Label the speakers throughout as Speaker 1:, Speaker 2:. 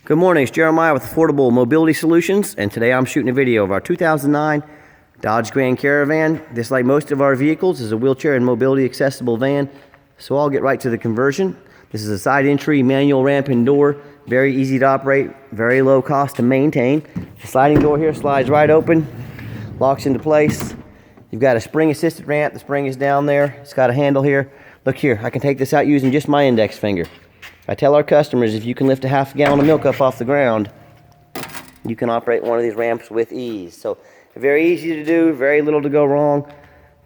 Speaker 1: Good morning, it's Jeremiah with Affordable Mobility Solutions, and today I'm shooting a video of our 2009 Dodge Grand Caravan. This, like most of our vehicles, is a wheelchair and mobility accessible van, so I'll get right to the conversion. This is a side entry, manual ramp and door, very easy to operate, very low cost to maintain. The sliding door here slides right open, locks into place. You've got a spring assisted ramp, the spring is down there, it's got a handle here. Look here, I can take this out using just my index finger. I tell our customers, if you can lift a half a gallon of milk up off the ground, you can operate one of these ramps with ease. So very easy to do, very little to go wrong.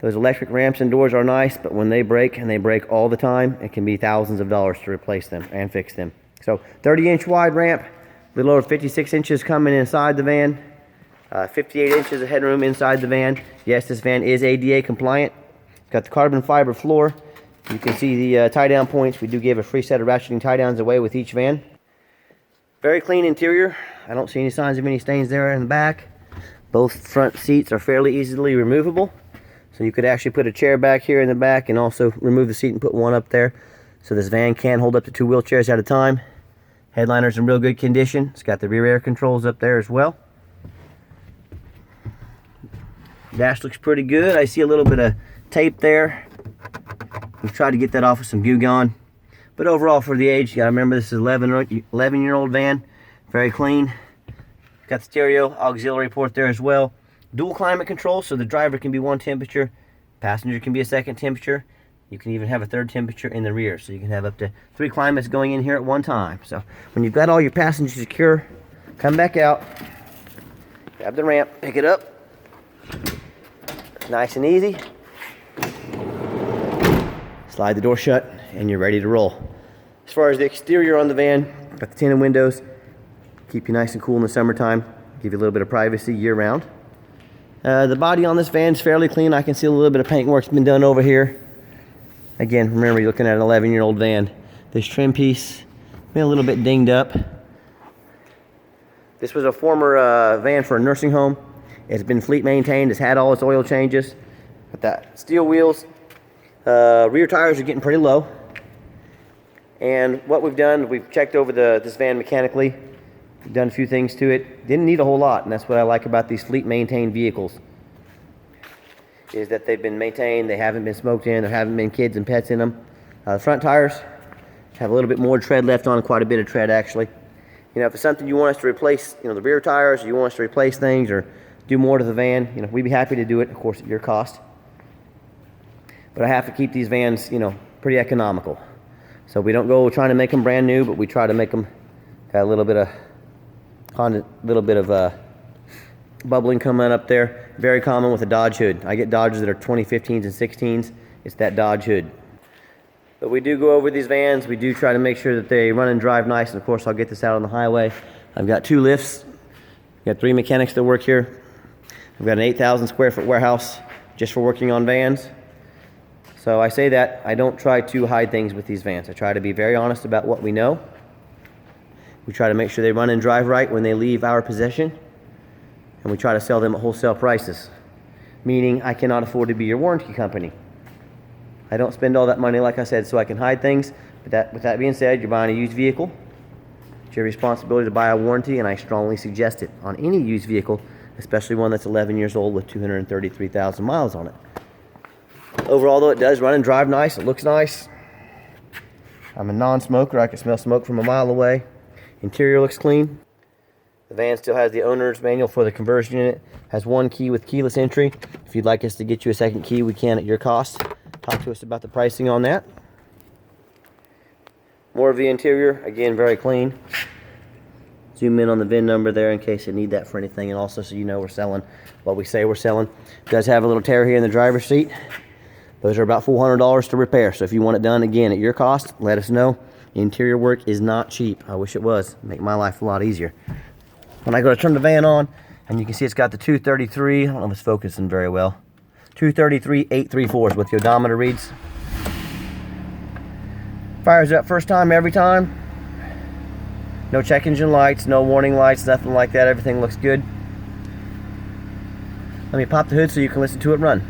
Speaker 1: Those electric ramps and doors are nice, but when they break, and they break all the time, it can be thousands of dollars to replace them and fix them. So 30-inch wide ramp, a little over 56 inches coming inside the van, 58 inches of headroom inside the van. Yes, this van is ADA compliant. It's got the carbon fiber floor. You can see the tie-down points. We do give a free set of ratcheting tie-downs away with each van. Very clean interior. I don't see any signs of any stains there in the back. Both front seats are fairly easily removable. So you could actually put a chair back here in the back and also remove the seat and put one up there. So this van can hold up to 2 wheelchairs at a time. Headliner's in real good condition. It's got the rear air controls up there as well. Dash looks pretty good. I see a little bit of tape there. We've tried to get that off with some Goo-Gone. But overall, for the age, you gotta remember this is an 11-year-old van. Very clean. Got the stereo auxiliary port there as well. Dual climate control, so the driver can be one temperature, passenger can be a second temperature. You can even have a third temperature in the rear, so you can have up to 3 climates going in here at one time. So when you've got all your passengers secure, come back out, grab the ramp, pick it up. Nice and easy. Slide the door shut, and you're ready to roll. As far as the exterior on the van, got the tinted windows, keep you nice and cool in the summertime, give you a little bit of privacy year-round. The body on this van is fairly clean. I can see a little bit of paint work's been done over here. Again, remember, you're looking at an 11-year-old van. This trim piece been a little bit dinged up. This was a former van for a nursing home. It's been fleet maintained. It's had all its oil changes. Got that steel wheels. Rear tires are getting pretty low. And what we've done, we've checked over this van mechanically. We've done a few things to it. Didn't need a whole lot, and that's what I like about these fleet maintained vehicles, is that they've been maintained, they haven't been smoked in, there haven't been kids and pets in them. The front tires have a little bit more tread left on, quite a bit of tread actually. You know, if it's something you want us to replace, you know, the rear tires, you want us to replace things or do more to the van, you know, we'd be happy to do it, of course, at your cost. But I have to keep these vans, you know, pretty economical. So we don't go trying to make them brand new, but we try to make them got a little bit of bubbling coming up there. Very common with a Dodge hood. I get Dodges that are 2015s and 16s. It's that Dodge hood. But we do go over these vans. We do try to make sure that they run and drive nice. And of course, I'll get this out on the highway. I've got 2 lifts. I've got 3 mechanics that work here. I've got an 8,000 square foot warehouse just for working on vans. So I say that I don't try to hide things with these vans. I try to be very honest about what we know. We try to make sure they run and drive right when they leave our possession. And we try to sell them at wholesale prices. Meaning, I cannot afford to be your warranty company. I don't spend all that money, like I said, so I can hide things. But with that being said, you're buying a used vehicle. It's your responsibility to buy a warranty, and I strongly suggest it on any used vehicle, especially one that's 11 years old with 233,000 miles on it. Overall, though, it does run and drive nice. It looks nice. I'm a non-smoker. I can smell smoke from a mile away. Interior looks clean. The van still has the owner's manual for the conversion in it. Has 1 key with keyless entry. If you'd like us to get you a second key, we can at your cost. Talk to us about the pricing on that. More of the interior. Again, very clean. Zoom in on the VIN number there in case you need that for anything, and also so you know we're selling what we say we're selling. It does have a little tear here in the driver's seat. Those are about $400 to repair, so if you want it done, again, at your cost, let us know. Interior work is not cheap. I wish it was. Make my life a lot easier. When I go to turn the van on, and you can see it's got the 233, I don't know if it's focusing very well. 233-834 is what the odometer reads. Fires up first time, every time. No check engine lights, no warning lights, nothing like that. Everything looks good. Let me pop the hood so you can listen to it run.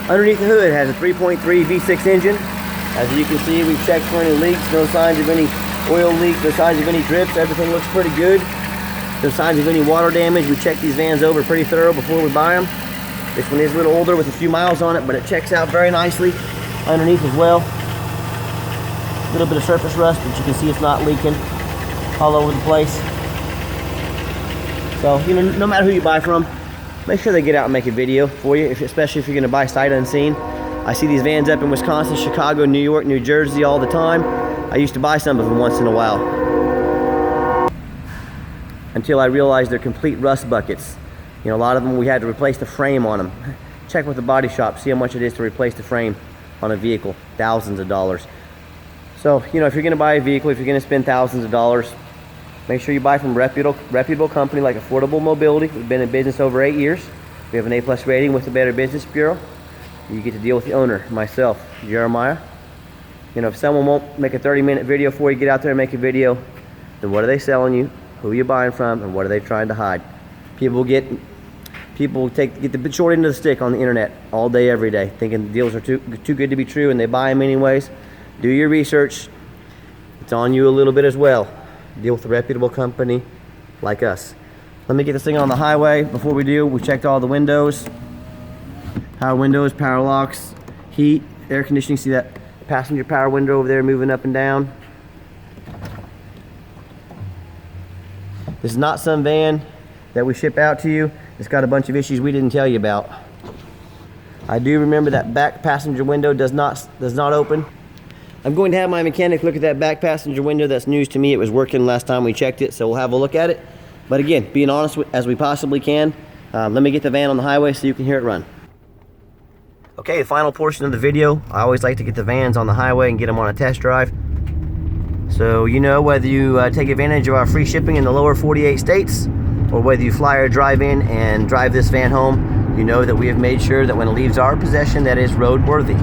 Speaker 1: Underneath the hood, it has a 3.3 V6 engine. As you can see, we've checked for any leaks, no signs of any oil leak, no signs of any drips. Everything looks pretty good. No signs of any water damage. We check these vans over pretty thorough before we buy them. This one is a little older with a few miles on it, but it checks out very nicely underneath as well. A little bit of surface rust, but you can see it's not leaking all over the place. So, you know, no matter who you buy from, make sure they get out and make a video for you, especially if you're gonna buy sight unseen. I see these vans up in Wisconsin, Chicago, New York, New Jersey all the time. I used to buy some of them once in a while, until I realized they're complete rust buckets. You know, a lot of them we had to replace the frame on them. Check with the body shop, see how much it is to replace the frame on a vehicle. Thousands of dollars. So, you know, if you're gonna buy a vehicle, if you're gonna spend thousands of dollars, make sure you buy from a reputable company like Affordable Mobility. We've been in business over 8 years. We have an A+ rating with the Better Business Bureau. You get to deal with the owner, myself, Jeremiah. You know, if someone won't make a 30-minute video for you, get out there and make a video, then what are they selling you? Who are you buying from? And what are they trying to hide? People get the short end of the stick on the internet all day, every day, thinking the deals are too good to be true, and they buy them anyways. Do your research. It's on you a little bit as well. Deal with a reputable company like us. Let me get this thing on the highway. Before we do, we checked all the windows. Power windows, power locks, heat, air conditioning. See that passenger power window over there moving up and down? This is not some van that we ship out to you. It's got a bunch of issues we didn't tell you about. I do remember that back passenger window does not open. I'm going to have my mechanic look at that back passenger window. That's news to me. It was working last time we checked it, so we'll have a look at it. But again, being honest as we possibly can. Let me get the van on the highway so you can hear it run. Okay, the final portion of the video. I always like to get the vans on the highway and get them on a test drive. So you know, whether you take advantage of our free shipping in the lower 48 states, or whether you fly or drive in and drive this van home, you know that we have made sure that when it leaves our possession, that is roadworthy.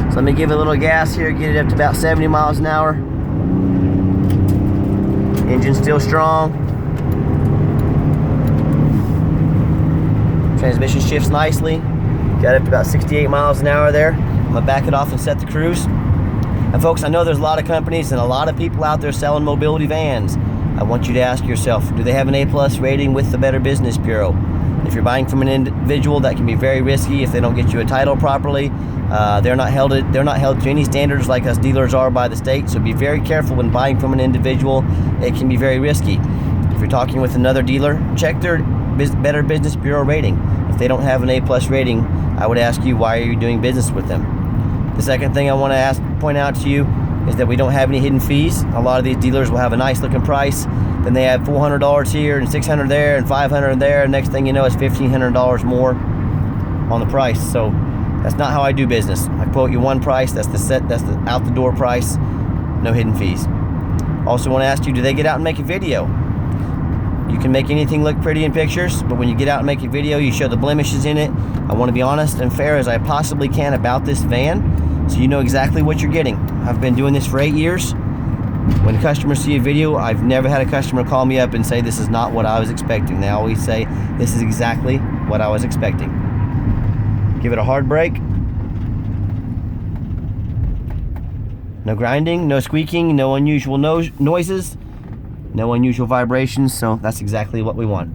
Speaker 1: So let me give it a little gas here, get it up to about 70 miles an hour. Engine still strong. Transmission shifts nicely. Got up to about 68 miles an hour there. I'm gonna back it off and set the cruise. And folks, I know there's a lot of companies and a lot of people out there selling mobility vans. I want you to ask yourself, do they have an A+ rating with the Better Business Bureau? If you're buying from an individual, that can be very risky if they don't get you a title properly. They're not held to any standards like us dealers are by the state, so be very careful when buying from an individual. It can be very risky. If you're talking with another dealer, check their Better Business Bureau rating. If they don't have an A+ rating, I would ask you, why are you doing business with them? The second thing I want to point out to you is that we don't have any hidden fees. A lot of these dealers will have a nice looking price, then they have $400 here and $600 there and $500 there, and next thing you know, it's $1,500 more on the price. So that's not how I do business. I quote you one price, that's the out the door price, no hidden fees. Also want to ask you, do they get out and make a video? You can make anything look pretty in pictures, but when you get out and make a video, you show the blemishes in it. I want to be honest and fair as I possibly can about this van, so you know exactly what you're getting. I've been doing this for 8 years. When customers see a video, I've never had a customer call me up and say this is not what I was expecting. They always say this is exactly what I was expecting. Give it a hard brake. No grinding, no squeaking, no unusual noises, no unusual vibrations, so that's exactly what we want.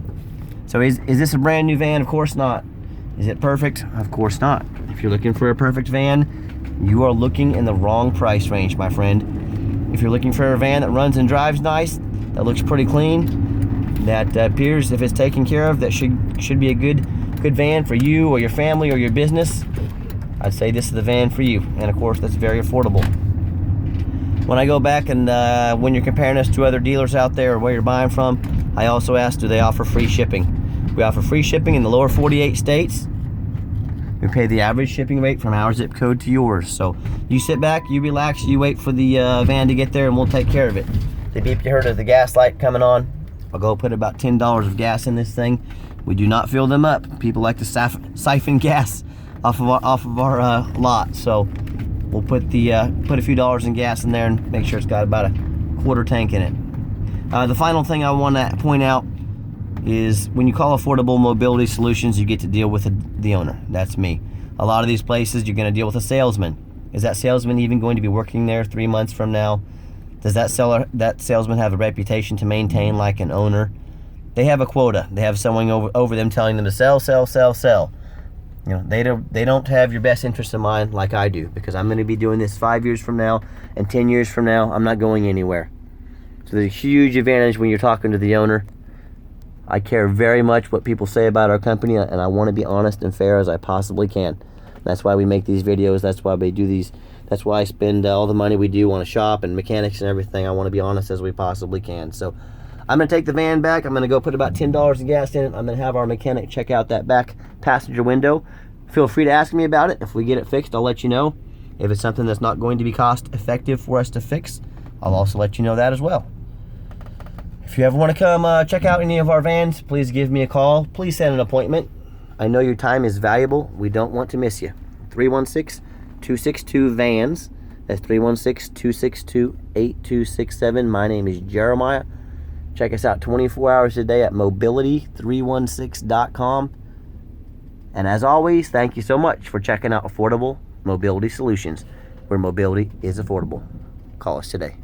Speaker 1: So is this a brand new van? Of course not. Is it perfect? Of course not. If you're looking for a perfect van, you are looking in the wrong price range, my friend. If you're looking for a van that runs and drives nice, that looks pretty clean, that appears, if it's taken care of, that should be a good van for you or your family or your business, I'd say this is the van for you. And of course, that's very affordable. When I go back and when you're comparing us to other dealers out there or where you're buying from, I also ask, do they offer free shipping? We offer free shipping in the lower 48 states. We pay the average shipping rate from our zip code to yours. So you sit back, you relax, you wait for the van to get there, and we'll take care of it. The beep you heard is the gas light coming on. I'll go put about $10 of gas in this thing. We do not fill them up. People like to siphon gas off of our lot. So we'll put a few dollars in gas in there and make sure it's got about a quarter tank in it. The final thing I want to point out is when you call Affordable Mobility Solutions, you get to deal with the owner. That's me. A lot of these places, you're going to deal with a salesman. Is that salesman even going to be working there 3 months from now, Does that salesman have a reputation to maintain like an owner? They have a quota. They have someone over them telling them to sell, sell, sell, sell. You know, they don't have your best interest in mind like I do, because I'm going to be doing this 5 years from now and 10 years from now. I'm not going anywhere. So there's a huge advantage when you're talking to the owner. I care very much what people say about our company, and I want to be honest and fair as I possibly can. That's why we make these videos. That's why we do these. That's why I spend all the money we do on a shop and mechanics and everything. I want to be honest as we possibly can. So I'm going to take the van back. I'm going to go put about $10 of gas in it. I'm going to have our mechanic check out that back passenger window. Feel free to ask me about it. If we get it fixed, I'll let you know. If it's something that's not going to be cost effective for us to fix, I'll also let you know that as well. If you ever want to come check out any of our vans, please give me a call. Please set an appointment. I know your time is valuable. We don't want to miss you. 316-262-VANS. That's 316-262-8267. My name is Jeremiah. Check us out 24 hours a day at mobility316.com. And as always, thank you so much for checking out Affordable Mobility Solutions, where mobility is affordable. Call us today.